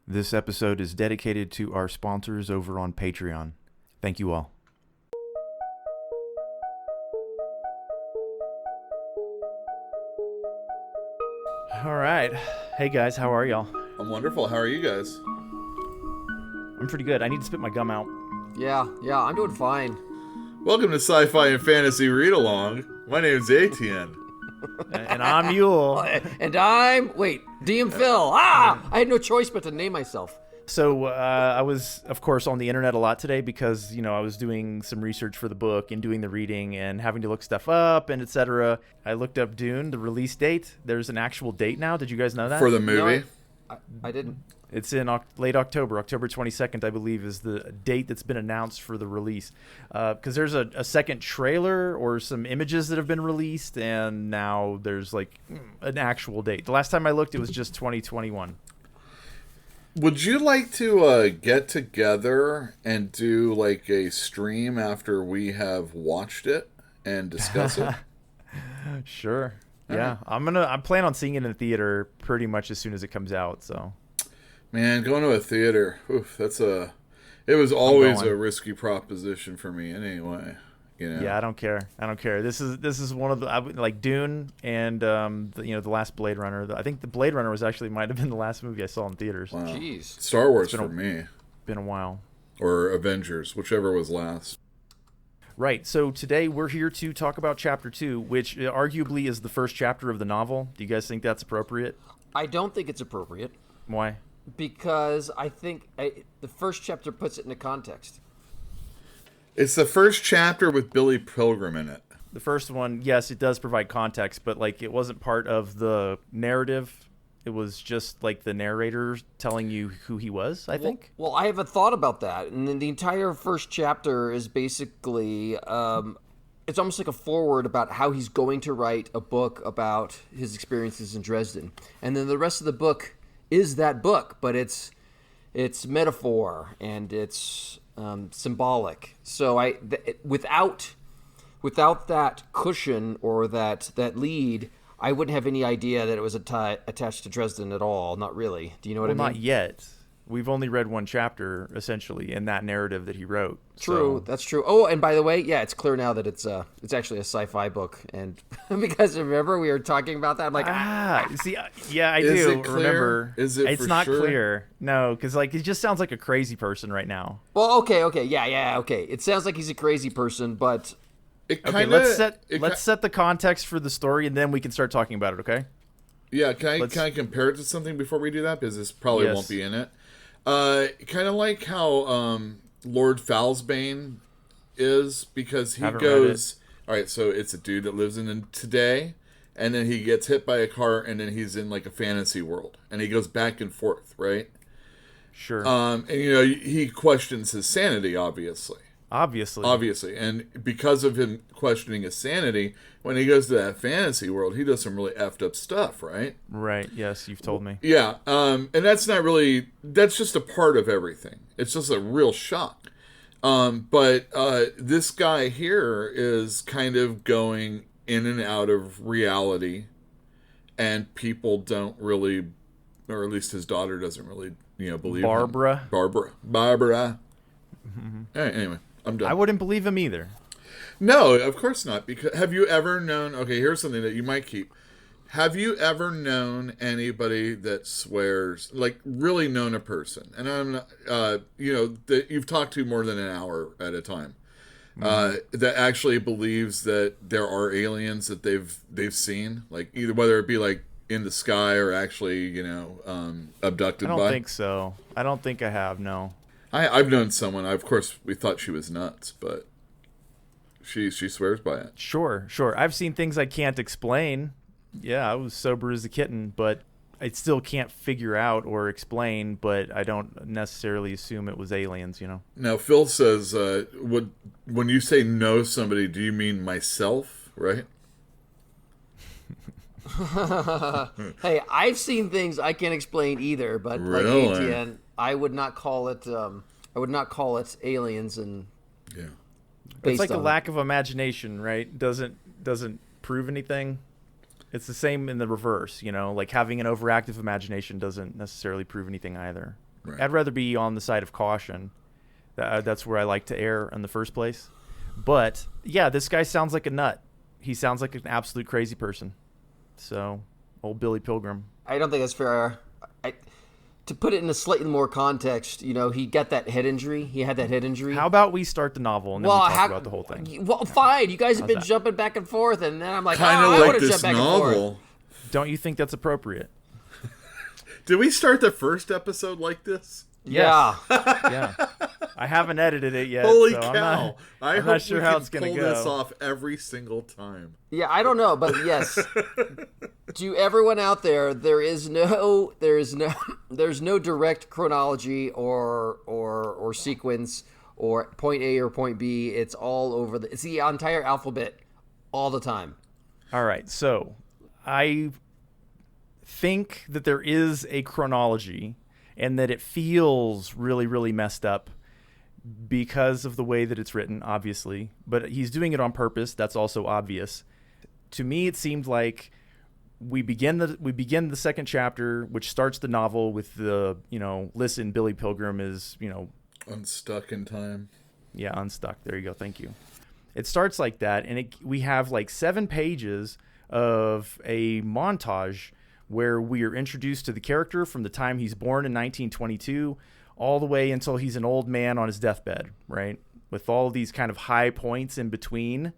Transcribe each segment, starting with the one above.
This episode is dedicated to our sponsors over on Patreon. Thank you all. All right. Hey guys, how are y'all? I'm wonderful. How are you guys? I'm pretty good. I need to spit my gum out. Yeah, I'm doing fine. Welcome to Sci-Fi and Fantasy Read Along. My name's ATN. And I'm Yule. And I'm, DM Phil. I had no choice but to name myself. So I was, of course, on the internet a lot today because, I was doing some research for the book and doing the reading and having to look stuff up and etc. I looked up Dune, the release date. There's an actual date now. Did you guys know that? For the movie? No, I didn't. It's in late October. October 22nd, I believe, is the date that's been announced for the release. Because there's a second trailer or some images that have been released, and now there's an actual date. The last time I looked, it was just 2021. Would you like to get together and do a stream after we have watched it and discuss it? Sure. Yeah. Right. I'm planning on seeing it in the theater pretty much as soon as it comes out, so. Man, going to a theater, it was always a risky proposition for me anyway. Yeah, I don't care. This is one of the Dune and the last Blade Runner. I think the Blade Runner might have been the last movie I saw in theaters. Wow. Jeez. Star Wars for me. Been a while. Or Avengers, whichever was last. Right. So today we're here to talk about Chapter 2, which arguably is the first chapter of the novel. Do you guys think that's appropriate? I don't think it's appropriate. Why? Because I think the first chapter puts it into context. It's the first chapter with Billie Pilgrim in it. The first one, yes, it does provide context, but it wasn't part of the narrative. It was just the narrator telling you who he was, I think. Well, I have a thought about that. And then the entire first chapter is basically, it's almost like a foreword about how he's going to write a book about his experiences in Dresden. And then the rest of the book is that book, but it's metaphor and it's symbolic. So without that cushion or that lead, I wouldn't have any idea that it was attached to Dresden at all. Not really. Do you know what I mean? Not yet. We've only read one chapter, essentially, in that narrative that he wrote. True, that's true. Oh, and by the way, yeah, it's clear now that it's actually a sci-fi book, and because remember we were talking about that, I'm like, see, yeah, I Is do it clear? remember. Is it? It's for not sure? clear, no, because he just sounds like a crazy person right now. Well, okay, yeah, okay. It sounds like he's a crazy person, but let's set the context for the story, and then we can start talking about it. Okay? Yeah, can I compare it to something before we do that? Because this probably won't be in it. Kind of like how Lord Falsbane is, because he goes, all right, so it's a dude that lives in today, and then he gets hit by a car, and then he's in a fantasy world, and he goes back and forth, right? Sure. And he questions his sanity, obviously, and because of him questioning his sanity, when he goes to that fantasy world, he does some really effed up stuff, right? Right. Yes, you've told me. Yeah. And that's just a part of everything. It's just a real shock. But this guy here is kind of going in and out of reality, and people don't really, or at least his daughter doesn't really, believe Barbara. him. Barbara. Mm-hmm. Anyway, I'm done. I wouldn't believe him either. No, of course not. Because have you ever known? Okay, here's something that you might keep. Have you ever known anybody that swears, really known a person? And I'm not, that you've talked to more than an hour at a time, that actually believes that there are aliens that they've seen, either whether it be in the sky or actually, abducted by. I don't think so. I don't think I have. No. I've known someone. Of course, we thought she was nuts, but she swears by it. Sure. I've seen things I can't explain. Yeah, I was sober as a kitten, but I still can't figure out or explain, but I don't necessarily assume it was aliens, Now, Phil says, when you say know somebody, do you mean myself, right? Hey, I've seen things I can't explain either, but really? like ATN, I would not call it aliens, and yeah. It's like a lack of imagination, right? Doesn't prove anything. It's the same in the reverse, having an overactive imagination doesn't necessarily prove anything either. Right. I'd rather be on the side of caution. That's where I like to err in the first place. But yeah, this guy sounds like a nut. He sounds like an absolute crazy person. So, old Billie Pilgrim. I don't think that's fair. To put it in a slightly more context, he got that head injury. He had that head injury. How about we start the novel and then we talk about the whole thing? Well, fine. You guys have been jumping back and forth, and then I'm like, kind of I want like to this jump back and novel. forth. Don't you think that's appropriate? Did we start the first episode like this? Yeah. Yeah. I haven't edited it yet. Holy so cow! I'm not sure how it's going gonna to pull go. this off every single time. Yeah, I don't know, but yes. To everyone out there, there's no direct chronology or sequence or point A or point B. It's all over it's the entire alphabet all the time. All right. So, I think that there is a chronology and that it feels really, really messed up because of the way that it's written, obviously. But he's doing it on purpose. That's also obvious. To me, it seemed like we begin the second chapter, which starts the novel with the, listen, Billie Pilgrim is, unstuck in time. Yeah, unstuck. There you go. Thank you. It starts like that, and we have like 7 pages of a montage where we are introduced to the character from the time he's born in 1922 all the way until he's an old man on his deathbed, right? With all these kind of high points in between.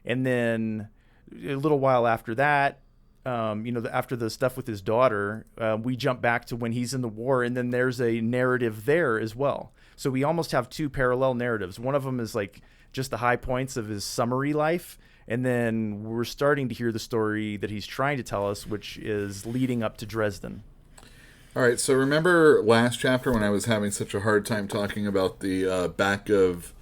And then a little while after that, after the stuff with his daughter, we jump back to when he's in the war, and then there's a narrative there as well. So we almost have 2 parallel narratives. One of them is like just the high points of his summary life, and then we're starting to hear the story that he's trying to tell us, which is leading up to Dresden. All right, so remember last chapter when I was having such a hard time talking about the back of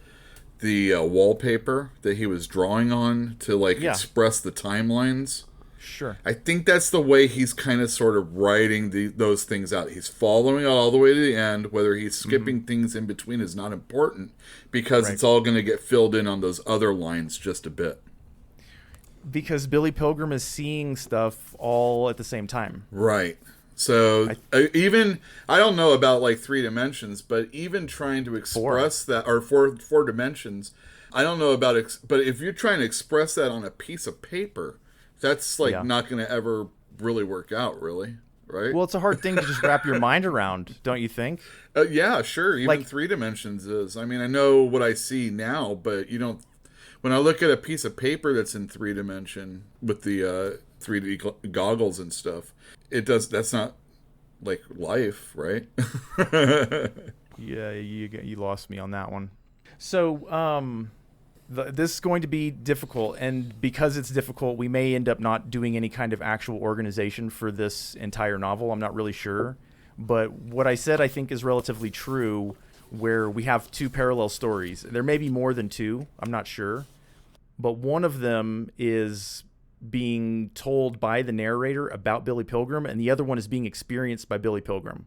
the wallpaper that he was drawing on to express the timelines? Sure. I think that's the way he's kind of sort of writing those things out. He's following it all the way to the end. Whether he's skipping things in between is not important because it's all going to get filled in on those other lines just a bit. Because Billie Pilgrim is seeing stuff all at the same time. Right. So I don't know about like 3 dimensions, but even trying to express that, or four dimensions, I don't know about, but if you're trying to express that on a piece of paper, that's not going to ever really work out, really, right? Well, it's a hard thing to just wrap your mind around, don't you think? Yeah, sure. Even 3 dimensions is. I mean, I know what I see now, but you don't. When I look at a piece of paper that's in 3 dimension with the 3D goggles and stuff, that's not like life, right? Yeah, you lost me on that one. So, this is going to be difficult, and because it's difficult, we may end up not doing any kind of actual organization for this entire novel. I'm not really sure. But what I said, I think, is relatively true, where we have 2 parallel stories. There may be more than 2. I'm not sure. But one of them is being told by the narrator about Billie Pilgrim, and the other one is being experienced by Billie Pilgrim.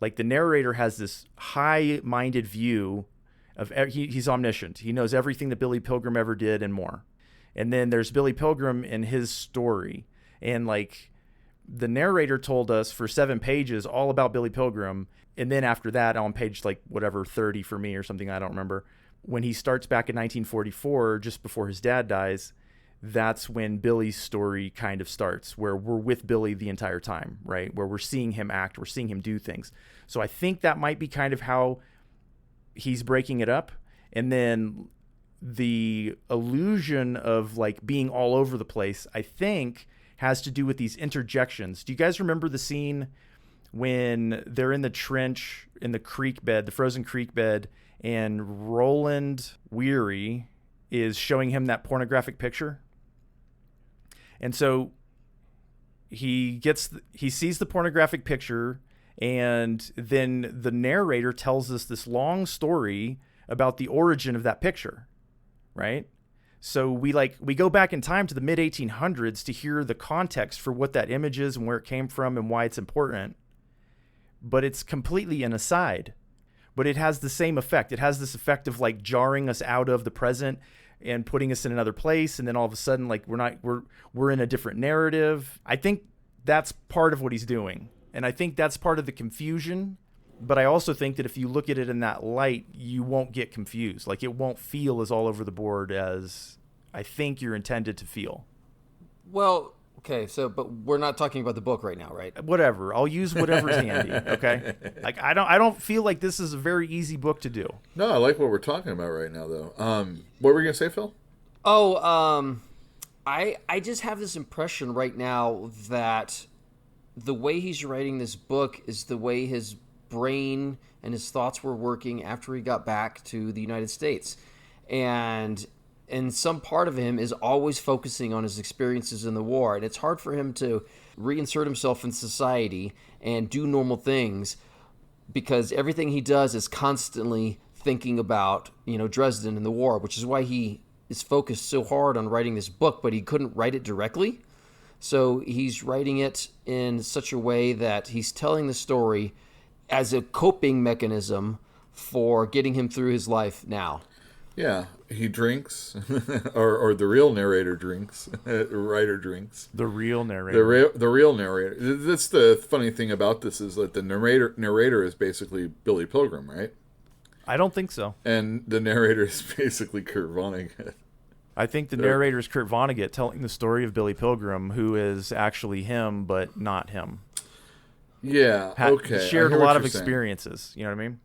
Like, the narrator has this high-minded view of he's omniscient. He knows everything that Billie Pilgrim ever did and more. And then there's Billie Pilgrim and his story. And like the narrator told us for 7 pages all about Billie Pilgrim. And then after that, on page 30 for me or something, I don't remember, when he starts back in 1944, just before his dad dies, that's when Billie's story kind of starts, where we're with Billie the entire time, right? Where we're seeing him act, we're seeing him do things. So I think that might be kind of how he's breaking it up. And then the illusion of being all over the place, I think, has to do with these interjections. Do you guys remember the scene when they're in the trench in the creek bed, the frozen creek bed, and Roland Weary is showing him that pornographic picture? And so he sees the pornographic picture, and then the narrator tells us this long story about the origin of that picture, right? So we go back in time to the mid 1800s to hear the context for what that image is and where it came from and why it's important. But it's completely an aside. But it has the same effect. It has this effect of jarring us out of the present and putting us in another place, and then all of a sudden we're in a different narrative. I think that's part of what he's doing. And I think that's part of the confusion But I also think that if you look at it in that light, you won't get confused. Like, it won't feel as all over the board as I think you're intended to feel. Well, okay, but we're not talking about the book right now, right? Whatever. I'll use whatever's handy, okay? Like, I don't feel like this is a very easy book to do. No, I like what we're talking about right now, though. What were you going to say, Phil? Oh, I just have this impression right now that the way he's writing this book is the way his brain and his thoughts were working after he got back to the United States. And some part of him is always focusing on his experiences in the war. And it's hard for him to reinsert himself in society and do normal things because everything he does is constantly thinking about, Dresden and the war, which is why he is focused so hard on writing this book, but he couldn't write it directly. So he's writing it in such a way that he's telling the story as a coping mechanism for getting him through his life now. Yeah, he drinks, or the real narrator drinks, the writer drinks. The real narrator. The real narrator. That's the funny thing about this is that the narrator is basically Billie Pilgrim, right? I don't think so. And the narrator is basically Kurt Vonnegut. I think the narrator is Kurt Vonnegut telling the story of Billie Pilgrim, who is actually him, but not him. Yeah, okay. Shared a lot of experiences. You know what I mean?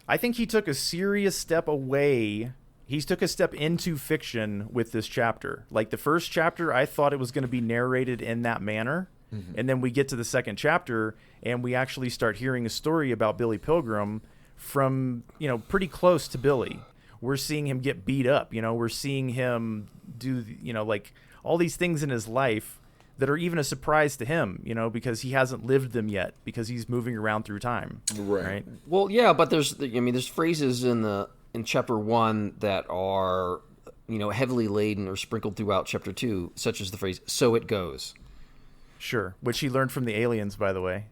I think he took a serious step away. He took a step into fiction with this chapter. Like, the first chapter, I thought it was going to be narrated in that manner. Mm-hmm. And then we get to the second chapter, and we actually start hearing a story about Billie Pilgrim from, pretty close to Billy. We're seeing him get beat up. We're seeing him do, like all these things in his life that are even a surprise to him, because he hasn't lived them yet, because he's moving around through time. Right. Well, yeah, but there's phrases in chapter 1 that are, heavily laden or sprinkled throughout chapter 2, such as the phrase, "so it goes." Sure. Which he learned from the aliens, by the way.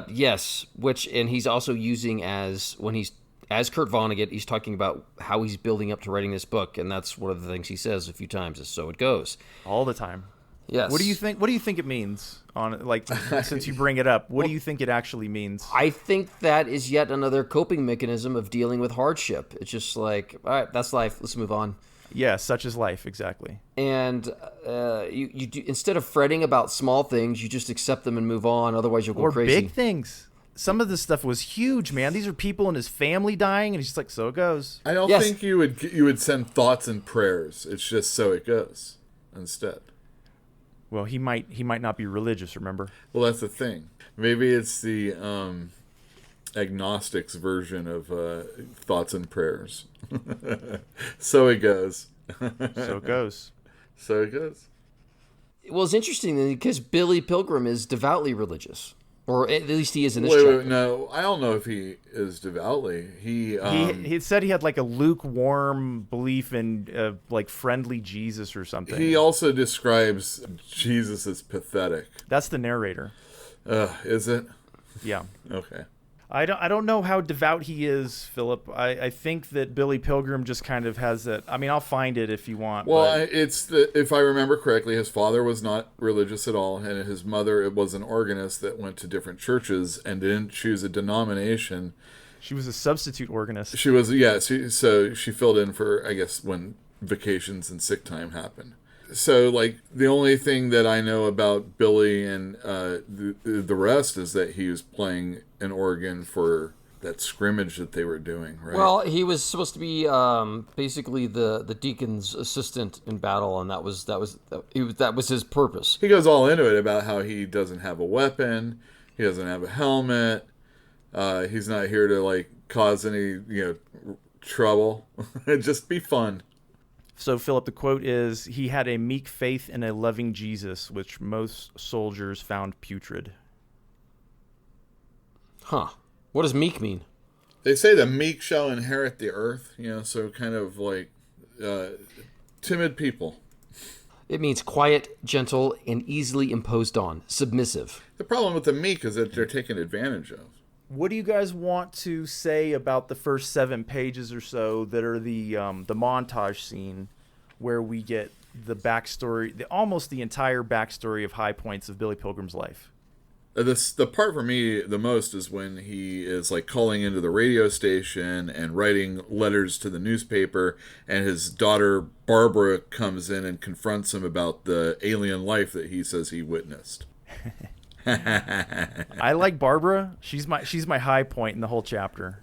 Yes. And he's also using as Kurt Vonnegut, he's talking about how he's building up to writing this book. And that's one of the things he says a few times is "so it goes." All the time. Yes. What do you think it means? Since you bring it up, what do you think it actually means? I think that is yet another coping mechanism of dealing with hardship. It's just like, all right, that's life. Let's move on. Yeah, such is life, exactly. And you do, instead of fretting about small things, you just accept them and move on. Otherwise, you'll go crazy. Or big things. Some of this stuff was huge, man. These are people in his family dying, and he's just like, "So it goes." I don't think you would send thoughts and prayers. It's just "so it goes" instead. Well, he might not be religious, remember? Well, that's the thing. Maybe it's the agnostics version of thoughts and prayers. So it goes. So it goes. So it goes. Well, it's interesting because Billie Pilgrim is devoutly religious. Or at least he is in this chapter. Wait, no. I don't know if he is devoutly. He said he had like a lukewarm belief in like friendly Jesus or something. He also describes Jesus as pathetic. That's the narrator. Is it? Yeah. Okay. I don't know how devout he is, Philip. I think that Billie Pilgrim just kind of has that. I mean, I'll find it if you want. Well, if I remember correctly, his father was not religious at all, and his mother was an organist that went to different churches and didn't choose a denomination. She was a substitute organist. She was, yeah. So she filled in for, I guess, when vacations and sick time happened. So, like, the only thing that I know about Billy and the rest is that he was playing an organ for that scrimmage that they were doing, right? Well, he was supposed to be basically the deacon's assistant in battle, and that was his purpose. He goes all into it about how he doesn't have a weapon, he doesn't have a helmet, he's not here to like cause any trouble. Just be fun. So, Philip, the quote is, "He had a meek faith in a loving Jesus, which most soldiers found putrid." Huh. What does meek mean? They say the meek shall inherit the earth, so kind of like timid people. It means quiet, gentle, and easily imposed on, submissive. The problem with the meek is that they're taken advantage of. What do you guys want to say about the first 7 pages or so that are the montage scene where we get the backstory, almost the entire backstory of high points of Billie Pilgrim's life? The part for me the most is when he is like calling into the radio station and writing letters to the newspaper, and his daughter Barbara comes in and confronts him about the alien life that he says he witnessed. I like Barbara. She's my high point in the whole chapter.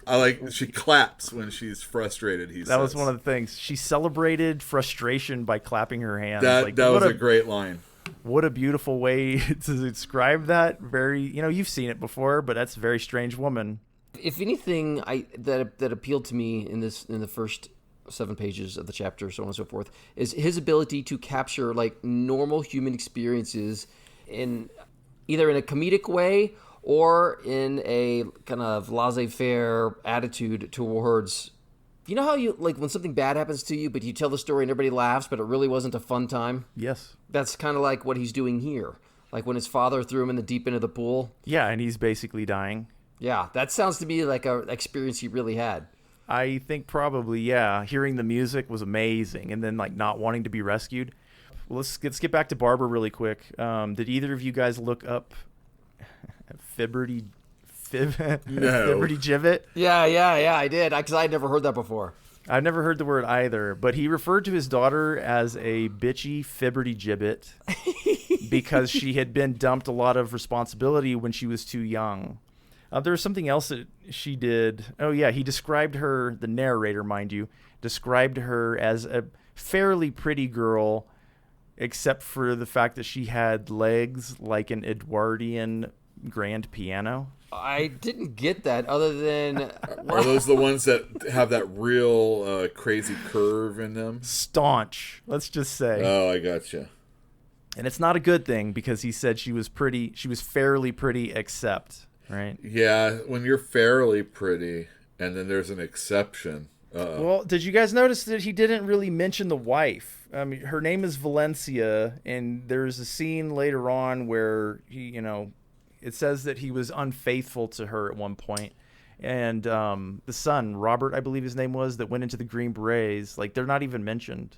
She claps when she's frustrated. That was one of the things. She celebrated frustration by clapping her hands. That was a great line. What a beautiful way to describe that. Very, you've seen it before, but that's a very strange woman. If anything, that appealed to me in the first 7 pages of the chapter, so on and so forth, is his ability to capture like normal human experiences in either in a comedic way or in a kind of laissez-faire attitude towards, you know how you, like when something bad happens to you, but you tell the story and everybody laughs, but it really wasn't a fun time? Yes. That's kind of like what he's doing here. Like when his father threw him in the deep end of the pool. Yeah, and he's basically dying. Yeah, that sounds to me like an experience he really had. I think probably, yeah. Hearing the music was amazing, and then like not wanting to be rescued. Well, let's get back to Barbara really quick. Did either of you guys look up Fibberty Gibbet? Yeah, I did, because I had never heard that before. I've never heard the word either, but he referred to his daughter as a bitchy Fibberty Gibbet because she had been dumped a lot of responsibility when she was too young. There was something else that she did. Oh, yeah, he described her, the narrator, mind you, described her as a fairly pretty girl, except for the fact that she had legs like an Edwardian grand piano. I didn't get that other than... Are those the ones that have that real crazy curve in them? Staunch, let's just say. Oh, I gotcha. And it's not a good thing because he said she was fairly pretty, except, right? Yeah, when you're fairly pretty and then there's an exception. Well, did you guys notice that he didn't really mention the wife? I mean, her name is Valencia, and there's a scene later on where he, it says that he was unfaithful to her at one point. And the son, Robert, I believe his name was, that went into the Green Berets, like they're not even mentioned.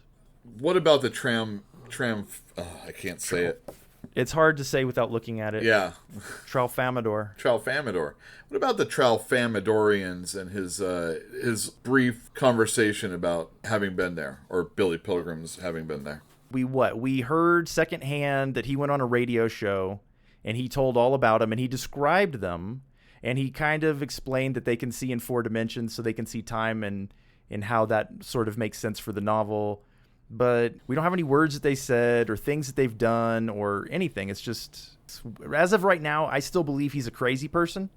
What about the tram? I can't say it. It's hard to say without looking at it. Yeah. Trail Famidor. What about the Trail Famidorians and his brief conversation about having been there, or Billie Pilgrim's having been there? We heard secondhand that he went on a radio show, and he told all about them, and he described them, and he kind of explained that they can see in 4 dimensions, so they can see time and how that sort of makes sense for the novel. But we don't have any words that they said or things that they've done or anything. It's just, as of right now, I still believe he's a crazy person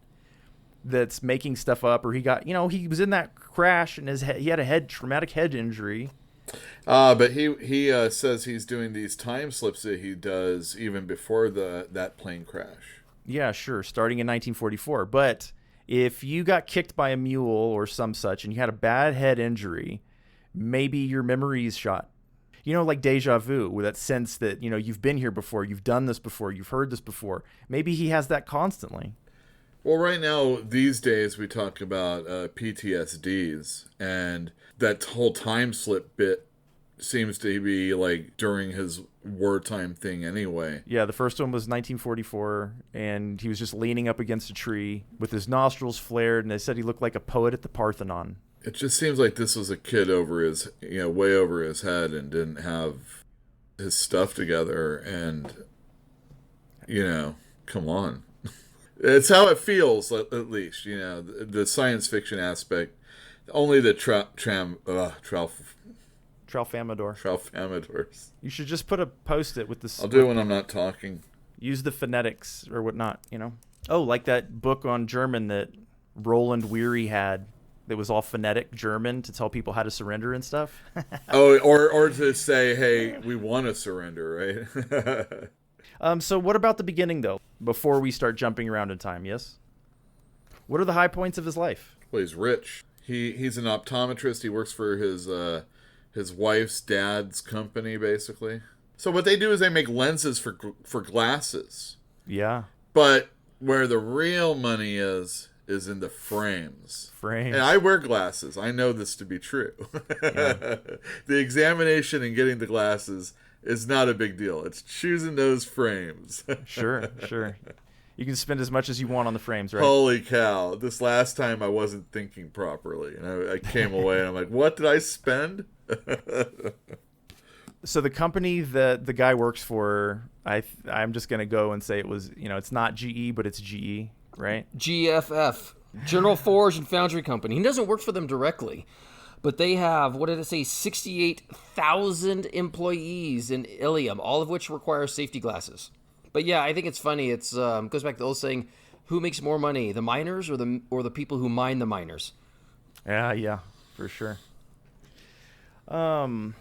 that's making stuff up, or he got, he was in that crash and he had a traumatic head injury. But he says he's doing these time slips that he does even before that plane crash. Yeah, sure, starting in 1944. But if you got kicked by a mule or some such and you had a bad head injury, maybe your memory is shot. Like deja vu, with that sense that, you've been here before, you've done this before, you've heard this before. Maybe he has that constantly. Well, right now, these days, we talk about PTSDs, and that whole time slip bit seems to be like during his wartime thing anyway. Yeah, the first one was 1944, and he was just leaning up against a tree with his nostrils flared, and they said he looked like a poet at the Parthenon. It just seems like this was a kid over his, way over his head and didn't have his stuff together. And, come on. It's how it feels, at least, the science fiction aspect. Only the Trail Famidors. You should just put a post-it with this. I'll do it when I'm not talking. Use the phonetics or whatnot, Oh, like that book on German that Roland Weary had. That was all phonetic German to tell people how to surrender and stuff. or to say, hey, we want to surrender, right? So what about the beginning, though, before we start jumping around in time, yes? What are the high points of his life? Well, he's rich. He's an optometrist. He works for his wife's dad's company, basically. So what they do is they make lenses for glasses. Yeah. But where the real money is in the frames. And I wear glasses. I know this to be true. Yeah. The examination and getting the glasses is not a big deal. It's choosing those frames. Sure. You can spend as much as you want on the frames, right? Holy cow. This last time I wasn't thinking properly. And I came away and I'm like, what did I spend? So the company that the guy works for, I'm just going to go and say it was, it's not GE, but it's GE, right? GFF, General Forge and Foundry Company. He doesn't work for them directly, but they have, what did it say, 68,000 employees in Ilium, all of which require safety glasses. But yeah, I think it's funny. It's goes back to the old saying, who makes more money, the miners or the people who mine the miners? Yeah, for sure. Let me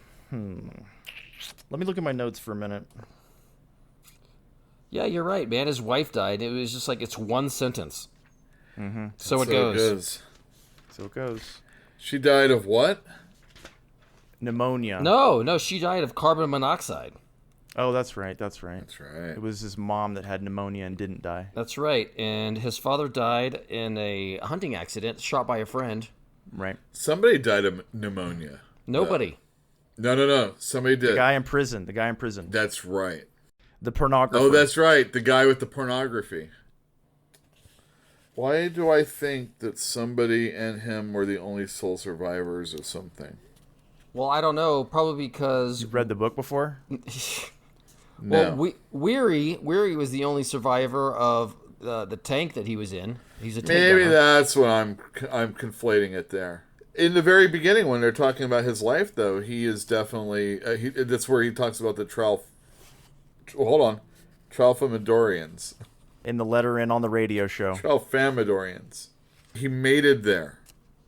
look at my notes for a minute. Yeah, you're right, man. His wife died. It was just like, it's one sentence. Mm-hmm. So it goes. So it goes. She died of what? Pneumonia. No, she died of carbon monoxide. Oh, that's right. That's right. It was his mom that had pneumonia and didn't die. That's right. And his father died in a hunting accident, shot by a friend. Right. Somebody died of pneumonia. Nobody. No. Somebody did. The guy in prison. That's right. The pornographer. Oh, that's right. The guy with the pornography. Why do I think that somebody and him were the only sole survivors of something? Well, I don't know. Probably because... You've read the book before? No. Well, Weary was the only survivor of the tank that he was in. He's a tank Maybe gunner. that's what I'm conflating it there. In the very beginning, when they're talking about his life, though, he is definitely... that's where he talks about the Trail Famidorians. In the letter in on the radio show. Trail Famidorians. He mated there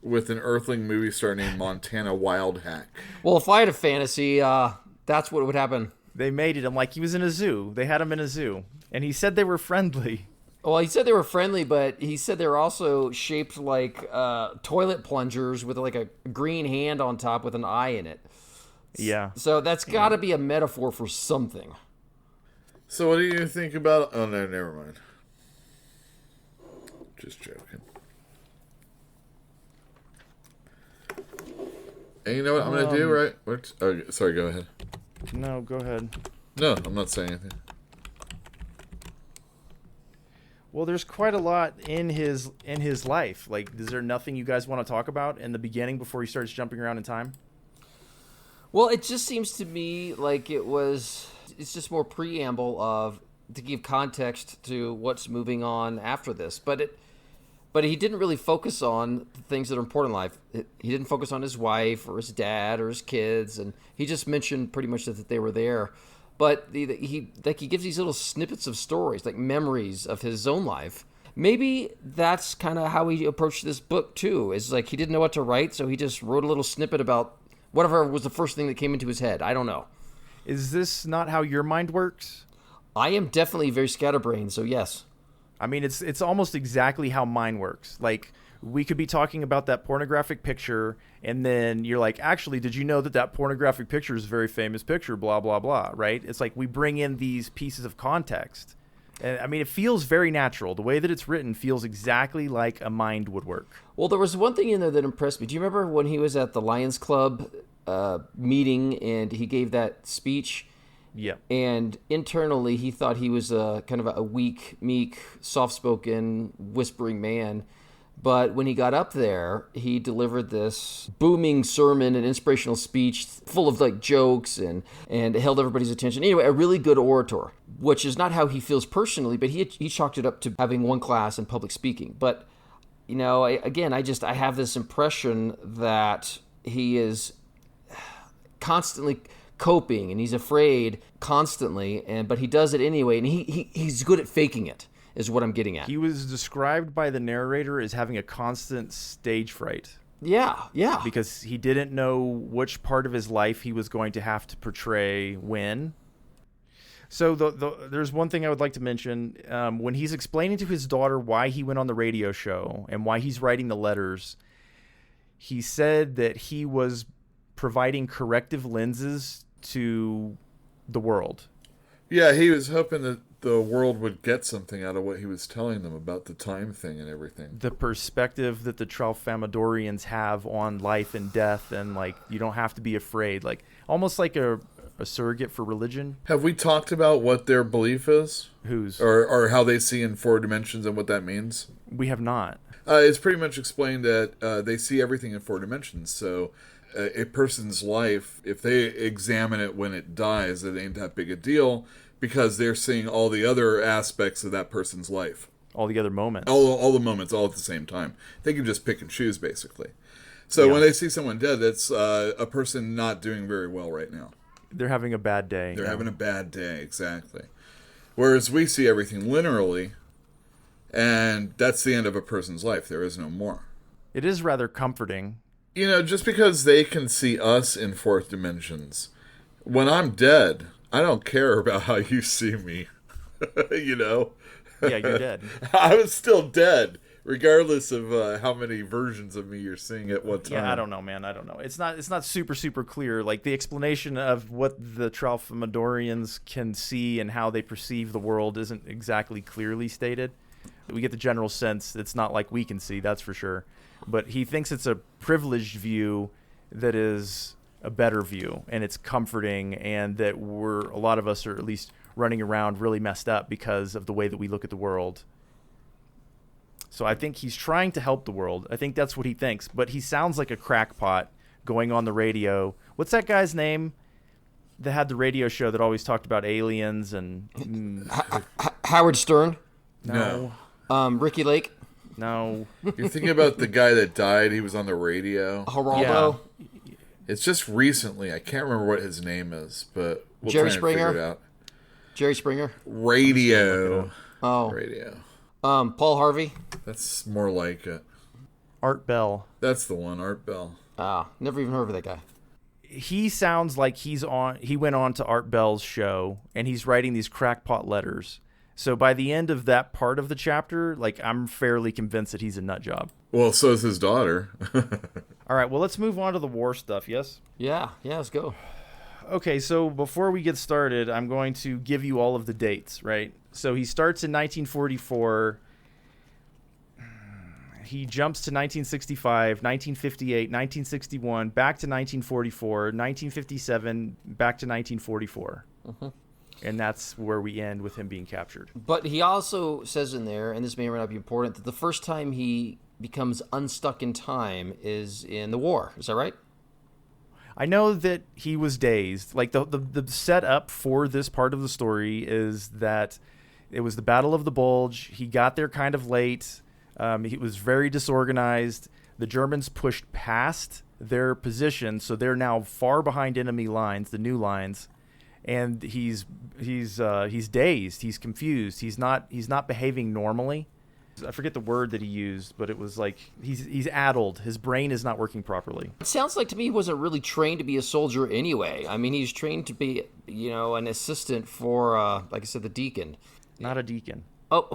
with an Earthling movie star named Montana Wildhack. Well, if I had a fantasy, that's what would happen. They mated him like he was in a zoo. They had him in a zoo. And he said they were friendly. Well, he said they were friendly, but he said they were also shaped like toilet plungers with like a green hand on top with an eye in it. Yeah. So that's got to be a metaphor for something. So what do you think about... Oh, no, never mind. Just joking. And you know what I'm going to do, right? Oh, sorry, go ahead. No, go ahead. No, I'm not saying anything. Well, there's quite a lot in his life. Like, is there nothing you guys want to talk about in the beginning before he starts jumping around in time? Well, it just seems to me like it's just more preamble to give context to what's moving on after this. But he didn't really focus on the things that are important in life. He didn't focus on his wife or his dad or his kids, and he just mentioned pretty much that they were there. But he gives these little snippets of stories, like memories of his own life. Maybe that's kind of how he approached this book too. Is like he didn't know what to write, so he just wrote a little snippet about whatever was the first thing that came into his head. I don't know. Is this not how your mind works? I am definitely very scatterbrained, so yes. I mean, it's almost exactly how mine works. Like, we could be talking about that pornographic picture, and then you're like, actually, did you know that pornographic picture is a very famous picture, blah, blah, blah, right? It's like we bring in these pieces of context. And, I mean, it feels very natural. The way that it's written feels exactly like a mind would work. Well, there was one thing in there that impressed me. Do you remember when he was at the Lions Club meeting and he gave that speech? Yeah. And internally, he thought he was kind of a weak, meek, soft-spoken, whispering man. But when he got up there, he delivered this booming sermon and inspirational speech full of like jokes and held everybody's attention. Anyway, a really good orator, which is not how he feels personally, but he chalked it up to having one class in public speaking. But, you know, I have this impression that he is constantly coping and he's afraid constantly, but he does it anyway, and he's good at faking it. Is what I'm getting at. He was described by the narrator as having a constant stage fright. Yeah. Because he didn't know which part of his life he was going to have to portray when. So there's one thing I would like to mention. When he's explaining to his daughter why he went on the radio show and why he's writing the letters, he said that he was providing corrective lenses to the world. Yeah, he was hoping that the world would get something out of what he was telling them about the time thing and everything. The perspective that the Trail Famidorians have on life and death, and like you don't have to be afraid, like almost like a a surrogate for religion. Have we talked about what their belief is? Whose? Or how they see in 4 dimensions and what that means? We have not. It's pretty much explained that they see everything in 4 dimensions. So a person's life, if they examine it when it dies, it ain't that big a deal because they're seeing all the other aspects of that person's life. All the other moments. All the moments all at the same time. They can just pick and choose, basically. So when they see someone dead, that's a person not doing very well right now. They're having a bad day. They're having a bad day, exactly. Whereas we see everything linearly, and that's the end of a person's life. There is no more. It is rather comforting. You know, just because they can see us in 4th dimensions, when I'm dead, I don't care about how you see me. You know? Yeah, you're dead. I was still dead, regardless of how many versions of me you're seeing at what time. Yeah, I don't know, man. I don't know. It's not super clear. Like, the explanation of what the Trail Famidorians can see and how they perceive the world isn't exactly clearly stated. We get the general sense it's not like we can see, that's for sure. But he thinks it's a privileged view that is a better view, and it's comforting, and that a lot of us are at least running around really messed up because of the way that we look at the world. So I think he's trying to help the world. I think that's what he thinks. But he sounds like a crackpot going on the radio. What's that guy's name that had the radio show that always talked about aliens and... Howard Stern? No. Ricky Lake? No. You're thinking about the guy that died. He was on the radio. Geraldo? Yeah. It's just recently. I can't remember what his name is, but we'll Jerry try and Springer? figure it out. Jerry Springer? Radio. Oh. Radio. Paul Harvey? That's more like it. Art Bell. That's the one, Art Bell. Never even heard of that guy. He sounds like he went on to Art Bell's show, and he's writing these crackpot letters. So by the end of that part of the chapter, like, I'm fairly convinced that he's a nut job. Well, so is his daughter. All right, well, let's move on to the war stuff, yes? Yeah, let's go. Okay, so before we get started, I'm going to give you all of the dates, right? So he starts in 1944. He jumps to 1965, 1958, 1961, back to 1944, 1957, back to 1944. Mm-hmm. And that's where we end with him being captured. But he also says in there, and this may or may not be important, that the first time he becomes unstuck in time is in the war. Is that right? I know that he was dazed. Like, the setup for this part of the story is that it was the Battle of the Bulge. He got there kind of late. He was very disorganized. The Germans pushed past their position, so they're now far behind enemy lines, the new lines. And he's dazed. He's confused. He's not behaving normally. I forget the word that he used, but it was like he's addled. His brain is not working properly. It sounds like to me he wasn't really trained to be a soldier anyway. I mean, he's trained to be, an assistant for, like I said, the deacon. Not a deacon. Oh,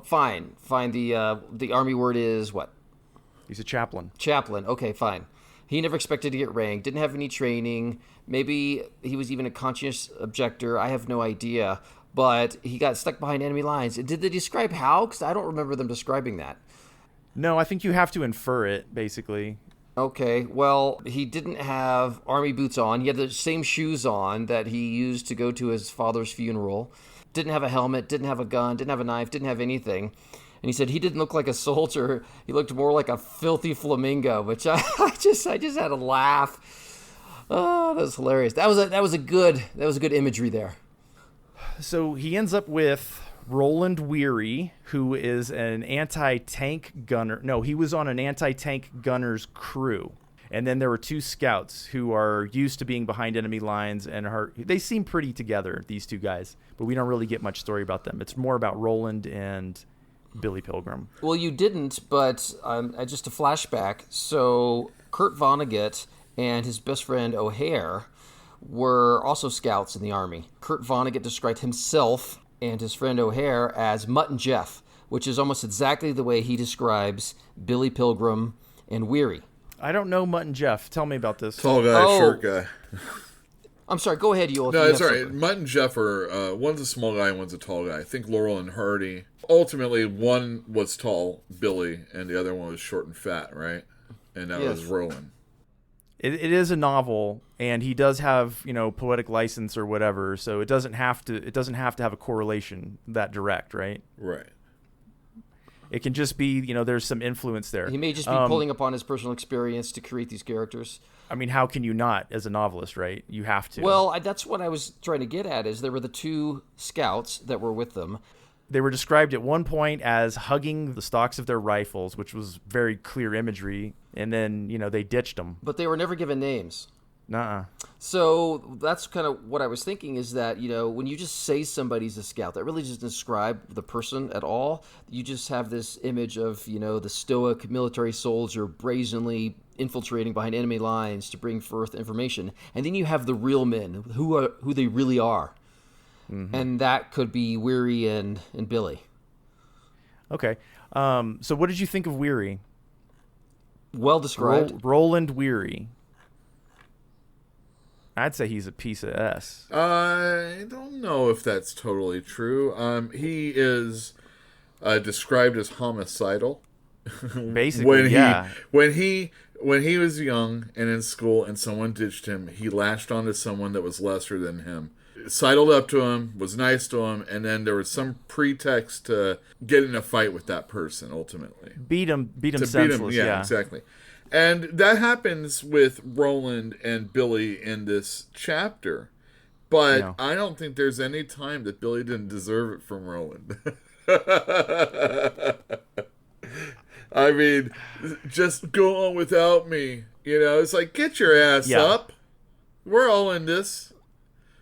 fine. The army word is what? He's a chaplain. Chaplain. Okay, fine. He never expected to get ranked. Didn't have any training. Maybe he was even a conscientious objector. I have no idea. But he got stuck behind enemy lines. Did they describe how? Because I don't remember them describing that. No, I think you have to infer it, basically. Okay, well, he didn't have army boots on. He had the same shoes on that he used to go to his father's funeral. Didn't have a helmet, didn't have a gun, didn't have a knife, didn't have anything. And he said he didn't look like a soldier. He looked more like a filthy flamingo, which I just had to laugh. Oh, that was hilarious. That was a good imagery there. So he ends up with Roland Weary, who is an anti-tank gunner. No, he was on an anti-tank gunner's crew. And then there were 2 scouts who are used to being behind enemy lines, and they seem pretty together, these 2 guys. But we don't really get much story about them. It's more about Roland and Billie Pilgrim. Well, you didn't, but just a flashback. So Kurt Vonnegut and his best friend O'Hare were also scouts in the Army. Kurt Vonnegut described himself and his friend O'Hare as Mutt and Jeff, which is almost exactly the way he describes Billie Pilgrim and Weary. I don't know Mutt and Jeff. Tell me about this. Tall guy, short guy. I'm sorry, go ahead, you. No, it's all right. Mutt and Jeff are, one's a small guy and one's a tall guy. I think Laurel and Hardy. Ultimately, one was tall, Billy, and the other one was short and fat, right? And that was Roland. It is a novel, and he does have, poetic license or whatever, so it doesn't have to have a correlation that direct, right? Right. It can just be, there's some influence there. He may just be pulling upon his personal experience to create these characters. I mean, how can you not as a novelist, right? You have to. Well, that's what I was trying to get at, is there were the two scouts that were with them. They were described at one point as hugging the stocks of their rifles, which was very clear imagery, and then, they ditched them. But they were never given names. Nuh-uh. So that's kind of what I was thinking, is that, when you just say somebody's a scout, that really doesn't describe the person at all. You just have this image of, the stoic military soldier brazenly infiltrating behind enemy lines to bring forth information. And then you have the real men, who they really are. Mm-hmm. And that could be Weary and Billy. Okay. So what did you think of Weary? Well described. Roland Weary. I'd say he's a piece of S. I don't know if that's totally true. He is described as homicidal. Basically, when he was young and in school and someone ditched him, he lashed onto someone that was lesser than him, sidled up to him, was nice to him, and then there was some pretext to get in a fight with that person ultimately. Beat him senseless. Yeah, exactly. And that happens with Roland and Billy in this chapter. But I don't think there's any time that Billy didn't deserve it from Roland. I mean, just go on without me. It's like, get your ass up. We're all in this.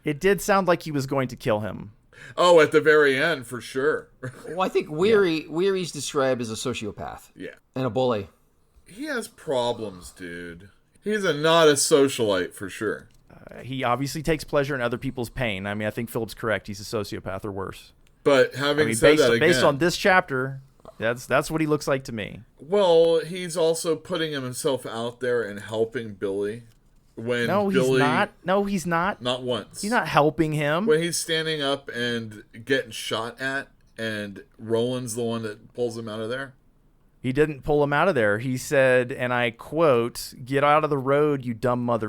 It did sound like he was going to kill him. Oh, at the very end, for sure. Well, I think Weary's described as a sociopath. Yeah. And a bully. He has problems, dude. He's not a socialite, for sure. He obviously takes pleasure in other people's pain. I mean, I think Philip's correct. He's a sociopath or worse. But having said that again, based on this chapter, that's what he looks like to me. Well, he's also putting himself out there and helping Billy. He's not. No, he's not. Not once. He's not helping him. When he's standing up and getting shot at, and Roland's the one that pulls him out of there. He didn't pull him out of there. He said, and I quote, "Get out of the road, you dumb mother."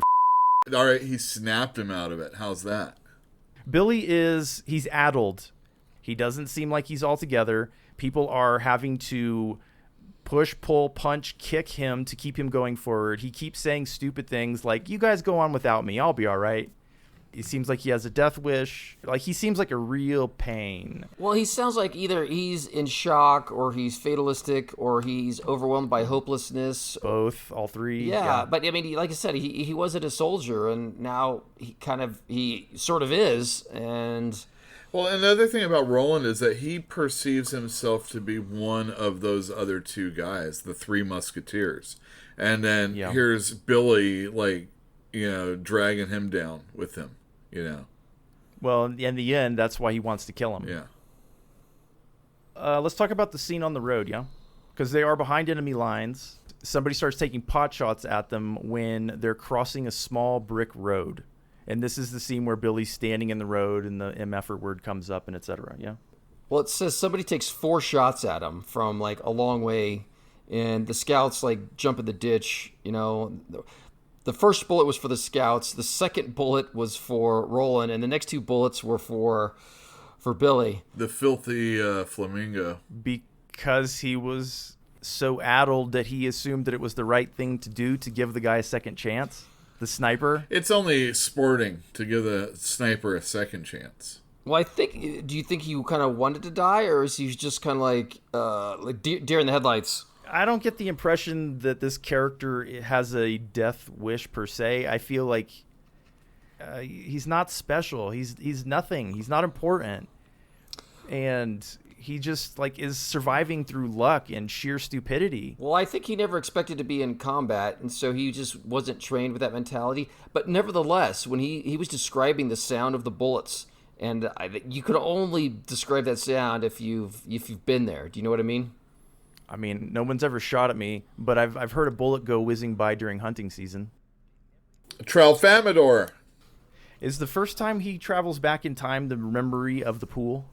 All right, he snapped him out of it. How's that? Billy he's addled. He doesn't seem like he's all together. People are having to push, pull, punch, kick him to keep him going forward. He keeps saying stupid things like, "You guys go on without me. I'll be all right." He seems like he has a death wish. Like, he seems like a real pain. Well, he sounds like either he's in shock, or he's fatalistic, or he's overwhelmed by hopelessness. Both, all three. Yeah, but I mean, like I said, he wasn't a soldier, and now he sort of is. And well, another thing about Roland is that he perceives himself to be one of those other two guys, the Three Musketeers. And then here's Billy, dragging him down with him. Well, in the end, that's why he wants to kill him. Yeah. Let's talk about the scene on the road, because they are behind enemy lines. Somebody starts taking pot shots at them when they're crossing a small brick road. And this is the scene where Billy's standing in the road and the MF word comes up and etc. Yeah. Well, it says somebody takes 4 shots at him from a long way, and the scouts jump in the ditch. The first bullet was for the scouts. The second bullet was for Roland, and the next 2 bullets were for Billy. The filthy flamingo. Because he was so addled that he assumed that it was the right thing to do to give the guy a second chance. The sniper. It's only sporting to give the sniper a second chance. Well, do you think he kind of wanted to die, or is he just kind of like deer in the headlights? I don't get the impression that this character has a death wish per se. I feel like he's not special. He's nothing. He's not important. And he just is surviving through luck and sheer stupidity. Well, I think he never expected to be in combat, and so he just wasn't trained with that mentality. But nevertheless, when he was describing the sound of the bullets, and you could only describe that sound if you've been there. Do you know what I mean? I mean, no one's ever shot at me, but I've heard a bullet go whizzing by during hunting season. Trail Famidor. Is the first time he travels back in time the memory of the pool?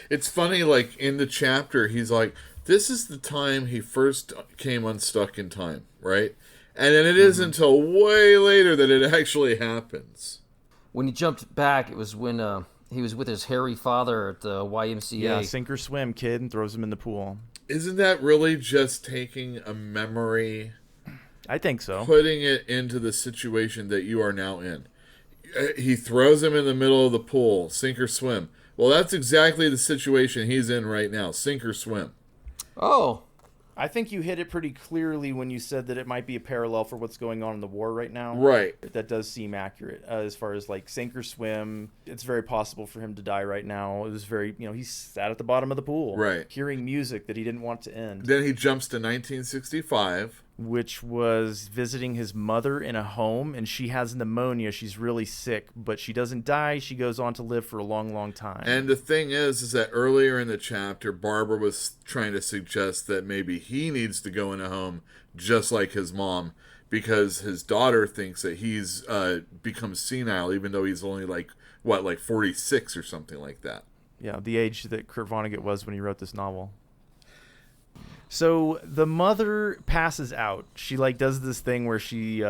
It's funny, in the chapter, he's like, this is the time he first came unstuck in time, right? And then it isn't until way later that it actually happens. When he jumped back, it was when he was with his hairy father at the YMCA. Yeah, sink or swim, kid, and throws him in the pool. Isn't that really just taking a memory, I think so. putting it into the situation that you are now in? He throws him in the middle of the pool, sink or swim. Well, that's exactly the situation he's in right now, sink or swim. Oh. I think you hit it pretty clearly when you said that it might be a parallel for what's going on in the war right now. Right. That does seem accurate as far as like sink or swim. It's very possible for him to die right now. It was very, he sat at the bottom of the pool. Right. Hearing music that he didn't want to end. Then he jumps to 1965. Which was visiting his mother in a home, and she has pneumonia. She's really sick, but she doesn't die. She goes on to live for a long, long time. And the thing is that earlier in the chapter, Barbara was trying to suggest that maybe he needs to go in a home just like his mom, because his daughter thinks that he's become senile, even though he's only like 46 or something like that. Yeah, the age that Kurt Vonnegut was when he wrote this novel. So the mother passes out. She does this thing where she's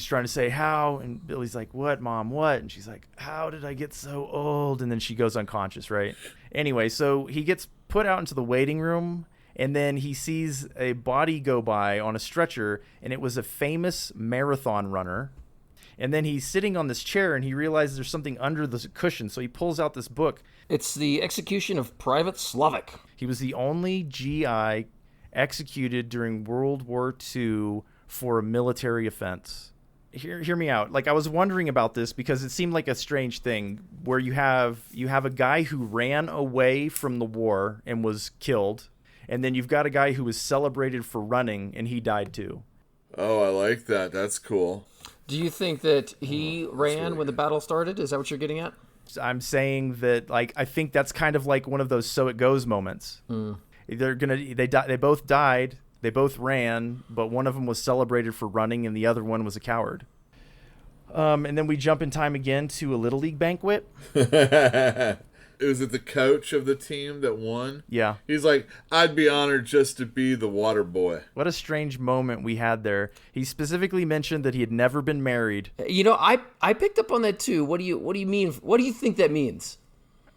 trying to say how, and Billy's like, "What, Mom? What?" And she's like, "How did I get so old?" And then she goes unconscious, right? Anyway, so he gets put out into the waiting room, and then he sees a body go by on a stretcher, and it was a famous marathon runner. And then he's sitting on this chair, and he realizes there's something under the cushion, so he pulls out this book. It's The Execution of Private Slavic. He was the only GI executed during World War II for a military offense. Hear me out. I was wondering about this because it seemed like a strange thing where you have a guy who ran away from the war and was killed, and then you've got a guy who was celebrated for running and he died too. Oh, I like that. That's cool. Do you think that he ran when the battle started? Is that what you're getting at? I'm saying that I think that's kind of like one of those so it goes moments. They both died, they both ran, but one of them was celebrated for running and the other one was a coward. And then we jump in time again to a Little League banquet. Is it the coach of the team that won? Yeah. He's like, I'd be honored just to be the water boy. What a strange moment we had there. He specifically mentioned that he had never been married. I picked up on that too. What do you mean? What do you think that means?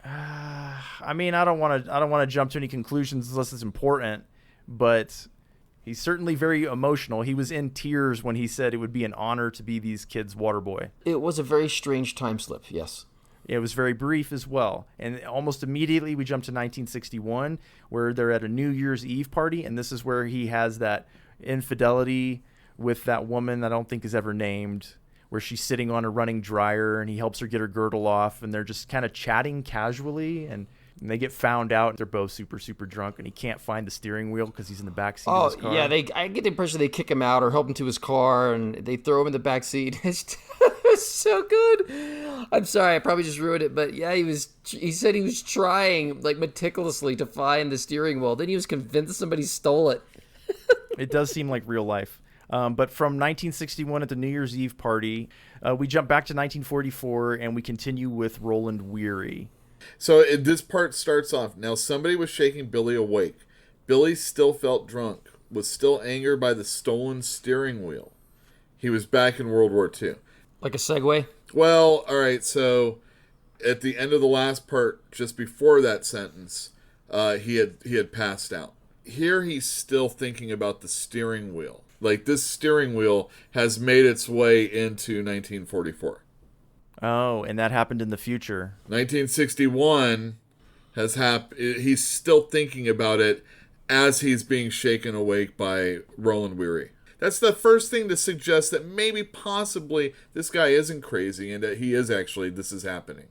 I mean, I don't want to jump to any conclusions unless it's important, but he's certainly very emotional. He was in tears when he said it would be an honor to be these kids' water boy. It was a very strange time slip, yes. It was very brief as well. And almost immediately we jump to 1961 where they're at a New Year's Eve party, and this is where he has that infidelity with that woman that I don't think is ever named, where she's sitting on a running dryer and he helps her get her girdle off, and they're just kind of chatting casually, and they get found out. They're both super, super drunk, and he can't find the steering wheel because he's in the back seat of his car. Yeah, I get the impression they kick him out or help him to his car, and they throw him in the back seat. It's so good. I'm sorry, I probably just ruined it, but yeah, he said he was trying meticulously to find the steering wheel. Then he was convinced somebody stole it. It does seem like real life. But from 1961 at the New Year's Eve party, we jump back to 1944 and we continue with Roland Weary. So this part starts off. Now somebody was shaking Billy awake. Billy still felt drunk, was still angered by the stolen steering wheel. He was back in World War II. Like a segue? Well, all right, so at the end of the last part, just before that sentence, he had passed out. Here he's still thinking about the steering wheel. This steering wheel has made its way into 1944. Oh, and that happened in the future. 1961 has happened. He's still thinking about it as he's being shaken awake by Roland Weary. That's the first thing to suggest that maybe possibly this guy isn't crazy and that he is actually, this is happening.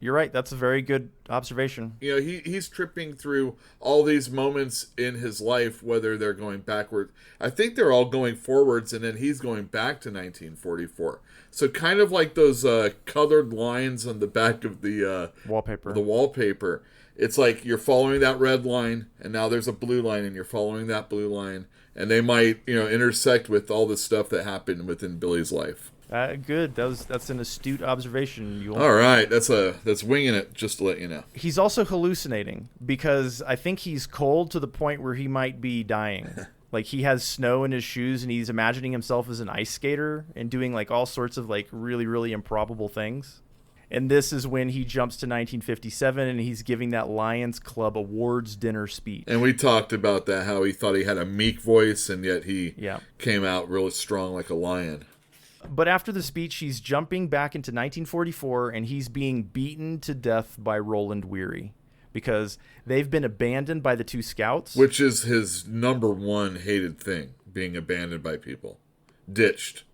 You're right. That's a very good observation. He's tripping through all these moments in his life, whether they're going backward. I think they're all going forwards, and then he's going back to 1944. So kind of like those colored lines on the back of the wallpaper. The wallpaper. It's like you're following that red line, and now there's a blue line, and you're following that blue line, and they might intersect with all the stuff that happened within Billy's life. Good. That's an astute observation. All right, that's winging it. Just to let you know. He's also hallucinating because I think he's cold to the point where he might be dying. Like, he has snow in his shoes, and he's imagining himself as an ice skater and doing, like, all sorts of, like, really, really improbable things. And this is when he jumps to 1957, and he's giving that Lions Club awards dinner speech. And we talked about that, how he thought he had a meek voice, and yet he Yeah. came out really strong like a lion. But after the speech, he's jumping back into 1944, and he's being beaten to death by Roland Weary because they've been abandoned by the two scouts. Which is his number one hated thing, being abandoned by people. Ditched.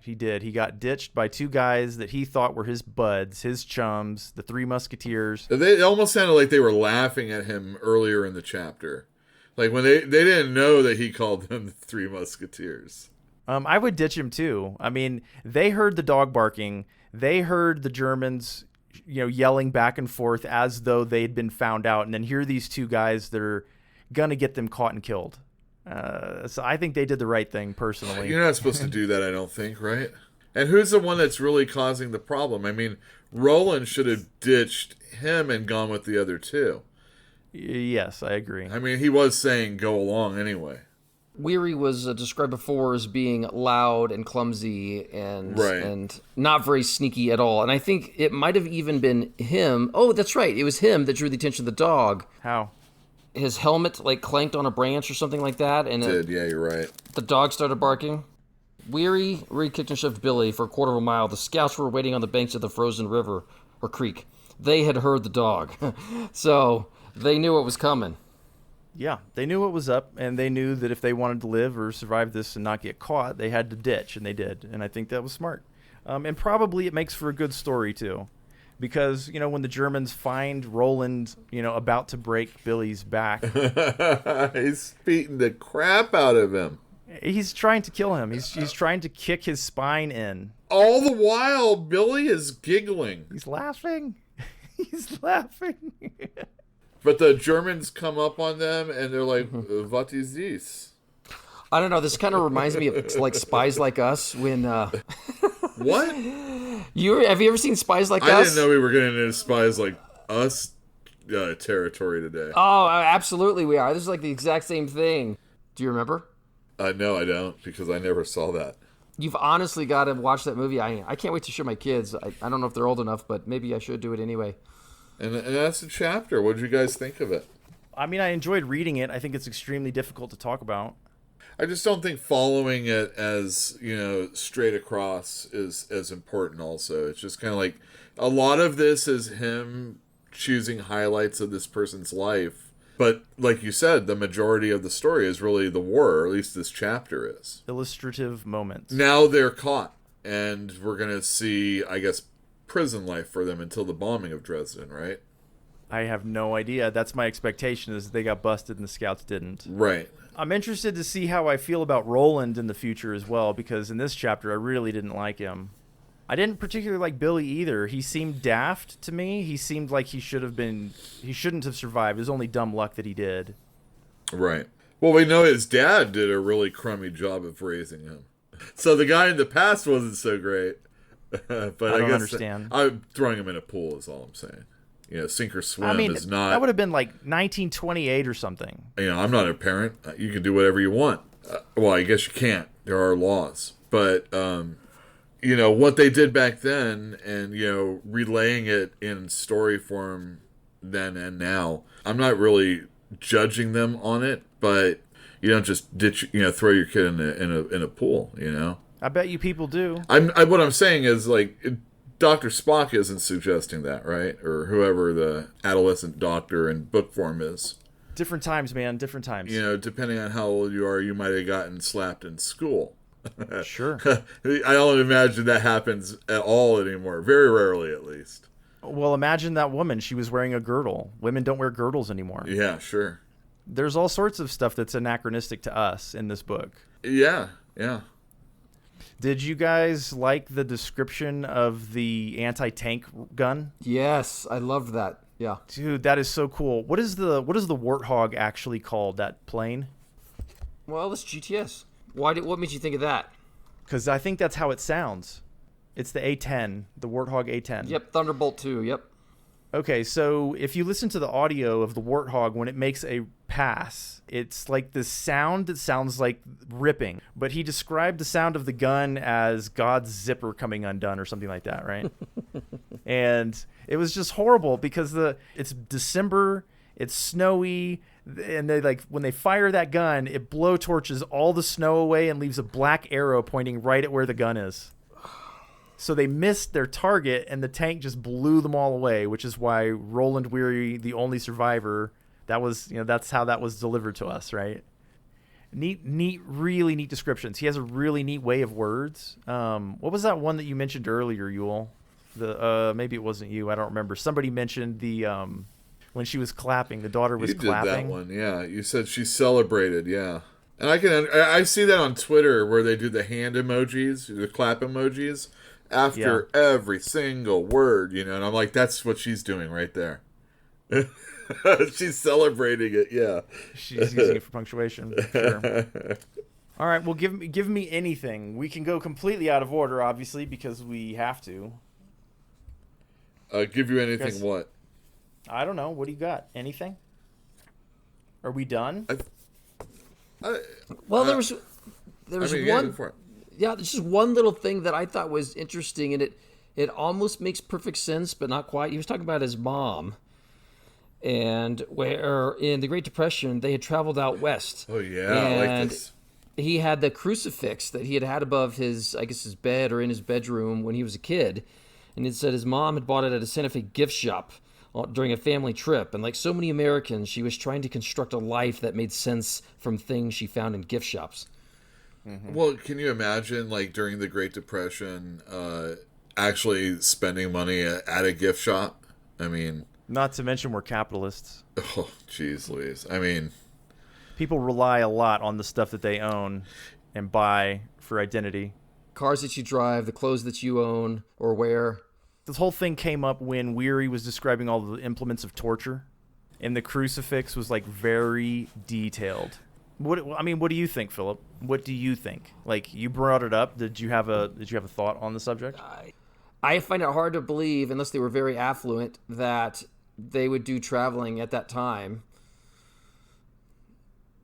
He did. He got ditched by two guys that he thought were his buds, his chums, the Three Musketeers. It almost sounded like they were laughing at him earlier in the chapter. Like when they didn't know that he called them the Three Musketeers. I would ditch him too. I mean, they heard the dog barking. They heard the Germans, yelling back and forth as though they'd been found out. And then here are these two guys that are going to get them caught and killed. So I think they did the right thing, personally. You're not supposed to do that, I don't think, right? And who's the one that's really causing the problem? I mean, Roland should have ditched him and gone with the other two. Yes, I agree. I mean, he was saying go along anyway. Weary was described before as being loud and clumsy and Right. and not very sneaky at all. And I think it might have even been him. Oh, that's right. It was him that drew the attention of the dog. How? His helmet clanked on a branch or something like that, and Yeah, you're right. the dog started barking. Weary kicked and shoved Billy for a quarter of a mile. The scouts were waiting on the banks of the frozen river or creek. They had heard the dog, so they knew it was coming. Yeah, they knew what was up, and they knew that if they wanted to live or survive this and not get caught, they had to ditch, and they did. And I think that was smart. And probably it makes for a good story, too. Because, when the Germans find Roland, about to break Billy's back, He's beating the crap out of him. he's trying to kill him. He's trying to kick his spine in. All the while, Billy is giggling. He's laughing. He's laughing. But the Germans come up on them, and they're like, what is this? I don't know. This kind of reminds me of Spies Like Us when. What? Have you ever seen Spies Like Us? I didn't know we were getting into Spies Like Us territory today. Oh, absolutely we are. This is like the exact same thing. Do you remember? No, I don't, because I never saw that. You've honestly got to watch that movie. I can't wait to show my kids. I don't know if they're old enough, but maybe I should do it anyway. And that's the chapter. What did you guys think of it? I mean, I enjoyed reading it. I think it's extremely difficult to talk about. I just don't think following it as, straight across is as important also. It's just kind of like a lot of this is him choosing highlights of this person's life. But like you said, the majority of the story is really the war, or at least this chapter is. Illustrative moments. Now they're caught, and we're going to see, I guess, prison life for them until the bombing of Dresden, right? I have no idea. That's my expectation, is they got busted and the scouts didn't. Right. I'm interested to see how I feel about Roland in the future as well, because in this chapter, I really didn't like him. I didn't particularly like Billy either. He seemed daft to me. He seemed like he shouldn't have survived. It was only dumb luck that he did. Right. Well, we know his dad did a really crummy job of raising him. So the guy in the past wasn't so great. But I don't guess understand. I'm throwing him in a pool is all I'm saying. Sink or swim is not... that would have been like 1928 or something. I'm not a parent. You can do whatever you want. Well, I guess you can't. There are laws. But, what they did back then and, relaying it in story form then and now, I'm not really judging them on it, but you don't just throw your kid in a pool, I bet you people do. What I'm saying is, Dr. Spock isn't suggesting that, right? Or whoever the adolescent doctor in book form is. Different times, man. Different times. Depending on how old you are, you might have gotten slapped in school. Sure. I don't imagine that happens at all anymore. Very rarely, at least. Well, imagine that woman. She was wearing a girdle. Women don't wear girdles anymore. Yeah, sure. There's all sorts of stuff that's anachronistic to us in this book. Yeah. Did you guys like the description of the anti-tank gun? Yes, I loved that. Yeah. Dude, that is so cool. What is the Warthog actually called, that plane? Well, it's GTS. What made you think of that? Because I think that's how it sounds. It's the A-10, the Warthog A-10. Yep, Thunderbolt 2, yep. Okay, so if you listen to the audio of the Warthog when it makes a pass. It's like this sound that sounds like ripping, but he described the sound of the gun as God's zipper coming undone or something like that, right? And it was just horrible because it's December, it's snowy, and they when they fire that gun, it blow torches all the snow away and leaves a black arrow pointing right at where the gun is. So they missed their target, and the tank just blew them all away, which is why Roland Weary, the only survivor, that's how that was delivered to us, right? Really neat descriptions. He has a really neat way of words. What was that one that you mentioned earlier, Yule? Maybe it wasn't you. I don't remember. Somebody mentioned when she was clapping, the daughter was clapping. You did that one, yeah. You said she celebrated, yeah. And I see that on Twitter where they do the hand emojis, the clap emojis, after every single word, and I'm like, that's what she's doing right there. She's celebrating it, yeah. She's using it for punctuation. Sure. All right, well, give me anything. We can go completely out of order, obviously, because we have to. Give you anything, what? I don't know. What do you got? Anything? Are we done? Well, there was one. Yeah, there's just one little thing that I thought was interesting, and it almost makes perfect sense, but not quite. He was talking about his mom, and where in the Great Depression they had traveled out west. Oh yeah, I like this. He had the crucifix that he had above his bed or in his bedroom when he was a kid, and it said his mom had bought it at a Santa Fe gift shop during a family trip, and like so many Americans, she was trying to construct a life that made sense from things she found in gift shops. Mm-hmm. Well, can you imagine, during the Great Depression, actually spending money at a gift shop? I mean... Not to mention we're capitalists. Oh, jeez Louise. I mean... People rely a lot on the stuff that they own and buy for identity. Cars that you drive, the clothes that you own or wear. This whole thing came up when Weary was describing all the implements of torture, and the crucifix was very detailed. What do you think, Philip? What do you think? You brought it up. Did you have a thought on the subject? I find it hard to believe, unless they were very affluent, that they would do traveling at that time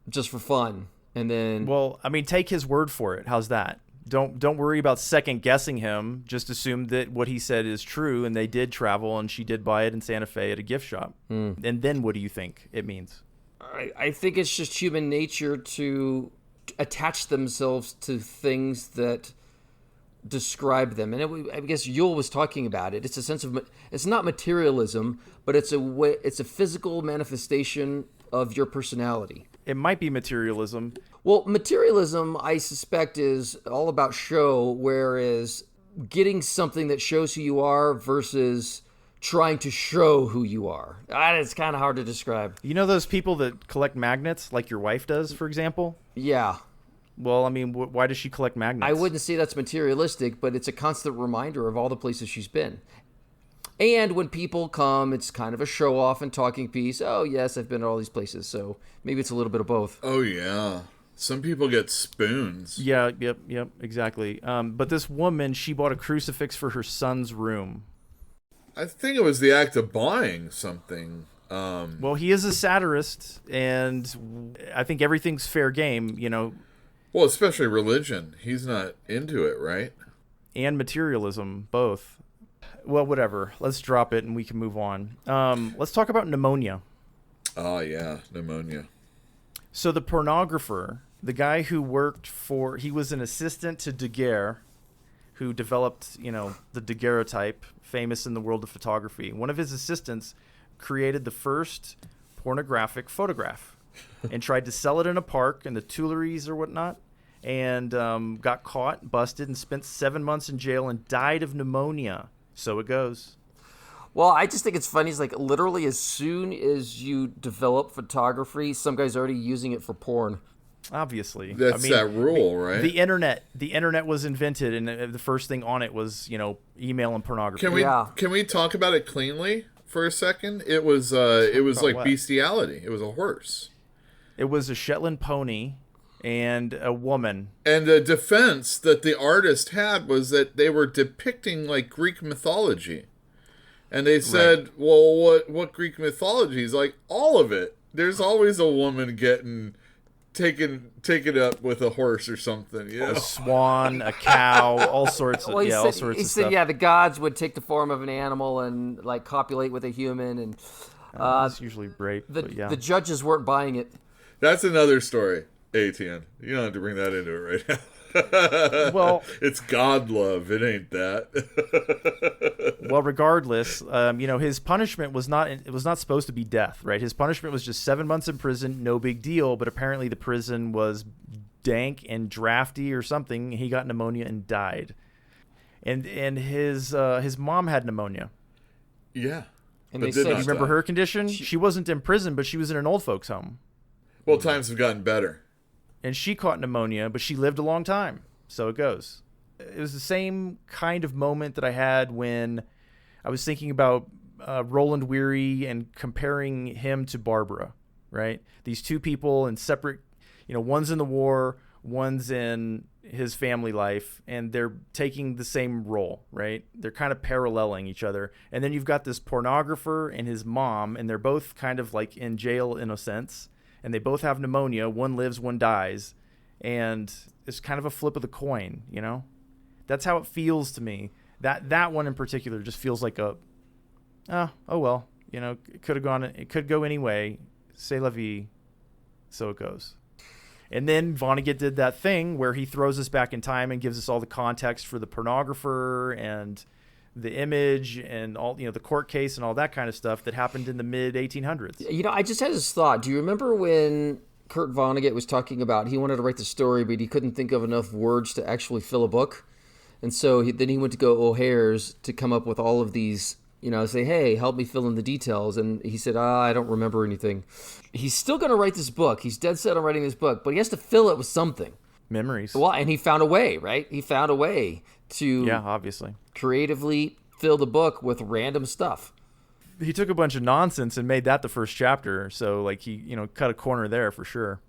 just for fun. And then, well, take his word for it. How's that? Don't worry about second guessing him. Just assume that what he said is true, and they did travel, and she did buy it in Santa Fe at a gift shop. And then what do you think it means? I think it's just human nature to attach themselves to things that describe them. And I guess Yule was talking about it. It's a sense of, it's not materialism, but it's a physical manifestation of your personality. It might be materialism. Well, materialism, I suspect, is all about show, whereas getting something that shows who you are versus trying to show who you are. It's kind of hard to describe. You know those people that collect magnets, like your wife does, for example? Yeah. Well, why does she collect magnets? I wouldn't say that's materialistic, but it's a constant reminder of all the places she's been. And when people come, it's kind of a show-off and talking piece. Oh, yes, I've been to all these places, so maybe it's a little bit of both. Oh, yeah. Some people get spoons. Yeah, yep, exactly. But this woman, she bought a crucifix for her son's room. I think it was the act of buying something. Well, he is a satirist, and I think everything's fair game, Well, especially religion. He's not into it, right? And materialism, both. Well, whatever. Let's drop it, and we can move on. Let's talk about pneumonia. Oh, yeah, pneumonia. So the pornographer, the guy who he was an assistant to Daguerre, who developed, the daguerreotype, famous in the world of photography. One of his assistants created the first pornographic photograph and tried to sell it in a park in the Tuileries or whatnot, and got caught, busted, and spent 7 months in jail and died of pneumonia. So it goes. Well, I just think it's funny. It's literally as soon as you develop photography, some guy's already using it for porn. Obviously. That's that rule, right? The internet was invented, and the first thing on it was, email and pornography. Can we talk about it cleanly for a second? It was like what? Bestiality. It was a horse. It was a Shetland pony and a woman. And the defense that the artist had was that they were depicting Greek mythology. And they said, right. Well, what Greek mythology is all of it. There's always a woman getting taken up with a horse or something. Yeah. A swan, a cow, all sorts of all sorts he of said, stuff. yeah, the gods would take the form of an animal and like copulate with a human, and That's usually rape. the judges weren't buying it. That's another story, ATN. You don't have to bring that into it right now. Well, it's God love. It ain't that. well, regardless, his punishment was not. It was not supposed to be death, right? His punishment was just 7 months in prison, no big deal. But apparently, the prison was dank and drafty or something. He got pneumonia and died. And his mom had pneumonia. Yeah. And But they did said, not Remember die. her condition? She wasn't in prison, but she was in an old folks' home. Well, times have gotten better. And she caught pneumonia, but she lived a long time. So it goes. It was the same kind of moment that I had when I was thinking about Roland Weary and comparing him to Barbara, right? These two people in separate, one's in the war, one's in his family life, and they're taking the same role, right? They're kind of paralleling each other. And then you've got this pornographer and his mom, and they're both kind of like in jail in a sense. And they both have pneumonia. One lives, one dies. And it's kind of a flip of the coin, That's how it feels to me. That one in particular just feels like oh well, it could go any way. C'est la vie. So it goes. And then Vonnegut did that thing where he throws us back in time and gives us all the context for the pornographer and the image and all, the court case and all that kind of stuff that happened in the mid 1800s. I just had this thought. Do you remember when Kurt Vonnegut was talking about he wanted to write the story, but he couldn't think of enough words to actually fill a book? And so then he went to go O'Hare's to come up with all of these, say, hey, help me fill in the details. And he said, I don't remember anything. He's still going to write this book. He's dead set on writing this book, but he has to fill it with something. Memories. Well, and he found a way, right? He found a way to obviously creatively fill the book with random stuff. He took a bunch of nonsense and made that the first chapter. So like he, cut a corner there for sure.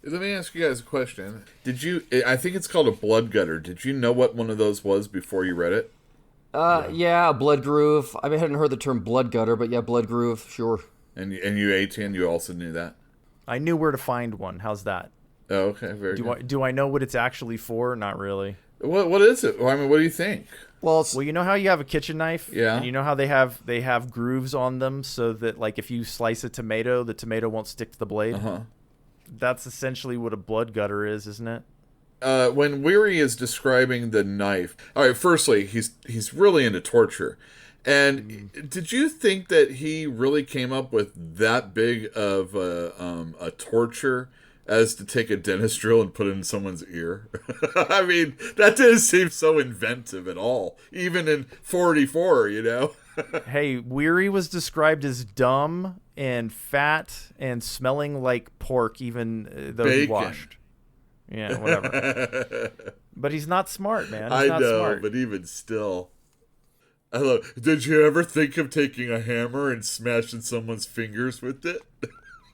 Let me ask you guys a question. I think it's called a blood gutter. Did you know what one of those was before you read it? Yeah, blood groove. I hadn't heard the term blood gutter, but yeah, blood groove, sure. And you, ATN, you also knew that? I knew where to find one. How's that? Oh, okay, very good. Do I know what it's actually for? Not really. What is it? I mean, what do you think? Well, you know how you have a kitchen knife? Yeah. And you know how they have grooves on them so that like if you slice a tomato, the tomato won't stick to the blade? Uh-huh. That's essentially what a blood gutter is, isn't it? When Weary is describing the knife, all right, firstly, he's really into torture. And did you think that he really came up with that big of a torture as to take a dentist drill and put it in someone's ear? I mean, that didn't seem so inventive at all, even in 44, Hey, Weary was described as dumb and fat and smelling like pork, even though he washed. Yeah, whatever. But he's not smart, man. He's not smart. But even still. I love. Did you ever think of taking a hammer and smashing someone's fingers with it?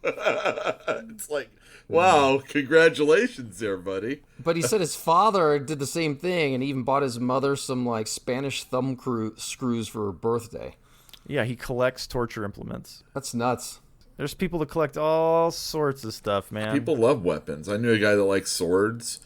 It's like, wow, congratulations there, buddy. But he said his father did the same thing and even bought his mother some like Spanish thumb screws for her birthday. Yeah, he collects torture implements. That's nuts. There's people that collect all sorts of stuff, man. People love weapons. I knew a guy that liked swords.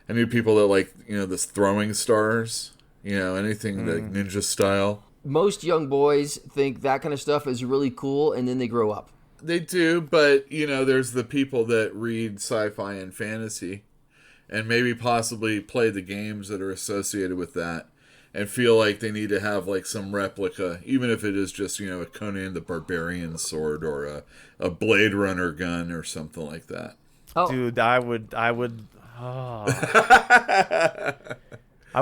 I knew people that like, this throwing stars. Anything like ninja style. Most young boys think that kind of stuff is really cool, and then they grow up. They do, but, there's the people that read sci-fi and fantasy and maybe possibly play the games that are associated with that and feel like they need to have, like, some replica, even if it is just, a Conan the Barbarian sword or a Blade Runner gun or something like that. Oh. Dude, I would I